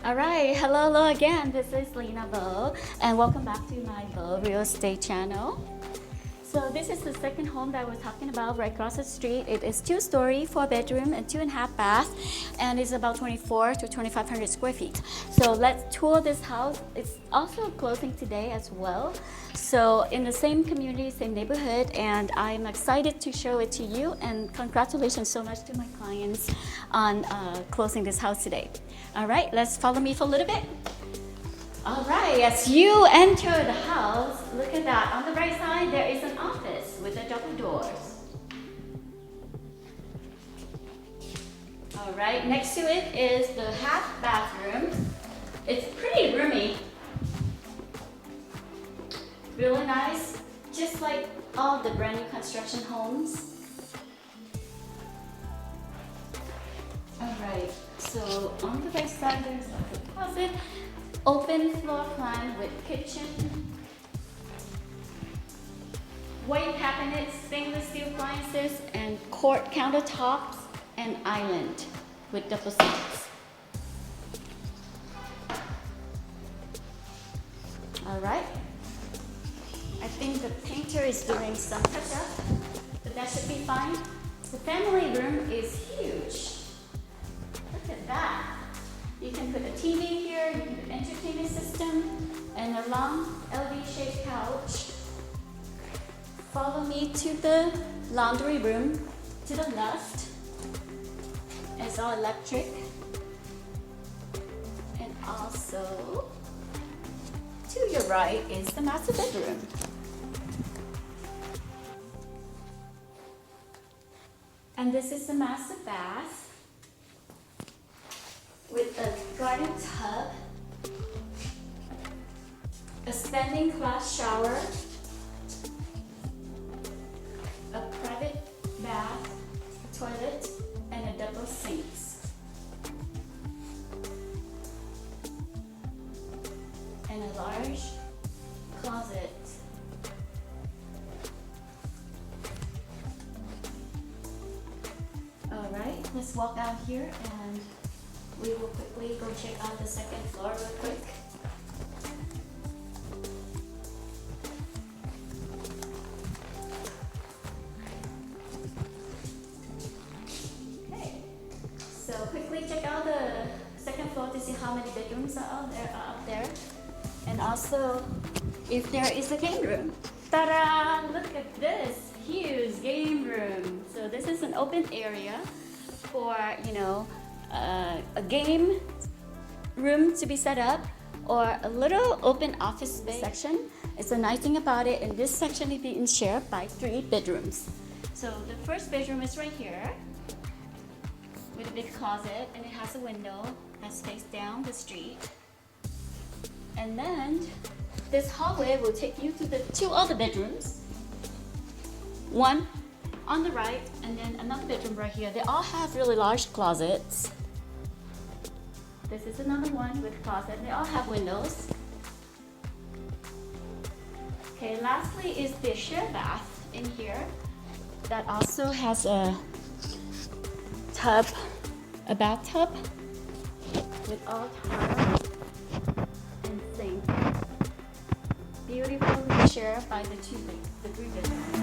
Alright, hello again. This is Lena and welcome back to my Real Estate channel. So this is the second home that we're talking about right across the street. It is 2-story, 4-bedroom, and 2.5 bath, and it's about 24 to 2,500 square feet. So let's tour this house. It's also closing today as well. So in the same community, same neighborhood, and I'm excited to show it to you. And congratulations so much to my clients on closing this house today. All right, let's follow me for a little bit. All right, as you enter the house, look at that. On the right side, there is an office with the double doors. All right, next to it is the half bathroom. It's pretty roomy. Really nice, just like all the brand new construction homes. All right, so on the right side, there's a closet. Open floor plan with kitchen, white cabinets, stainless steel appliances, and quart countertops and island with double sinks. All right. I think the painter is doing some touch-up, but that should be fine. The family room is huge. Look at that. You can put a TV here, you can put an entertainment system, and a long LV-shaped couch. Follow me to the laundry room to the left. It's all electric. And also, to your right is the master bedroom. And this is the master bath with a garden tub, a standing glass shower, a private bath, a toilet, and a double sinks. And a large closet. All right, let's walk out here and we will quickly go check out the second floor real quick. Okay, so quickly check out the second floor to see how many bedrooms are up there. And also if there is a game room. Ta-da! Look at this huge game room. So this is an open area for, a game room to be set up or a little open office space section. It's a nice thing about it, and this section is being shared by 3 bedrooms. So the first bedroom is right here with a big closet, and it has a window that faces down the street. And then this hallway will take you to the 2 other bedrooms. One on the right, and then another bedroom right here. They all have really large closets. This is another one with closet. They all have windows. Okay, lastly is the shared bath in here that also has a tub, a bathtub with all towels and sink. Beautifully shared by the 3 bedrooms.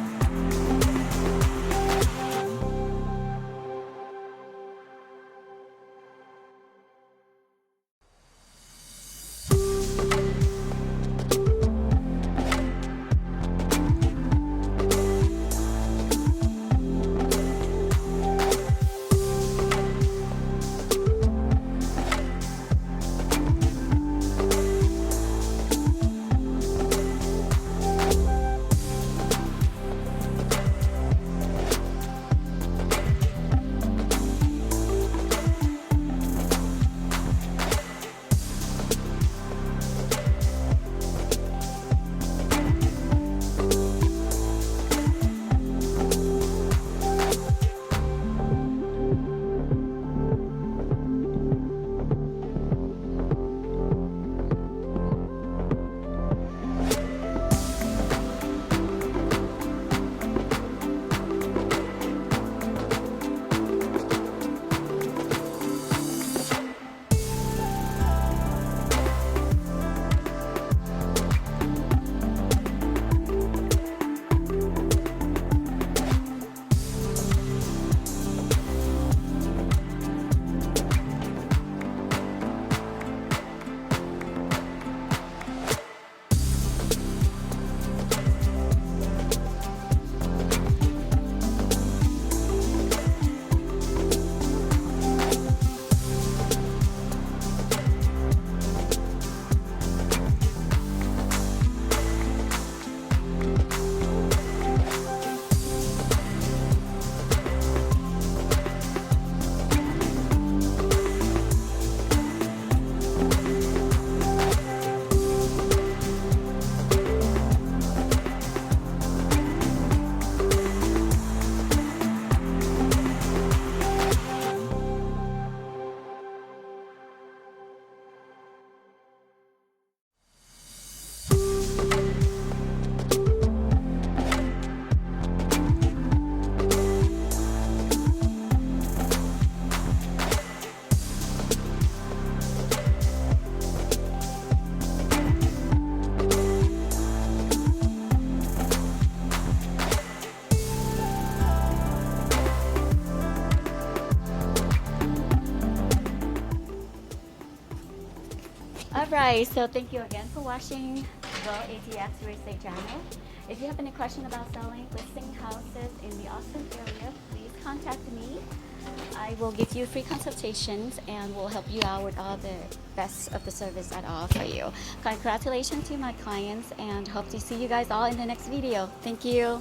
Alright, so thank you again for watching the ATX Real Estate channel. If you have any question about selling, listing houses in the Austin area, please contact me. I will give you free consultations and will help you out with all the best of the service that I offer you. Congratulations to my clients and hope to see you guys all in the next video. Thank you.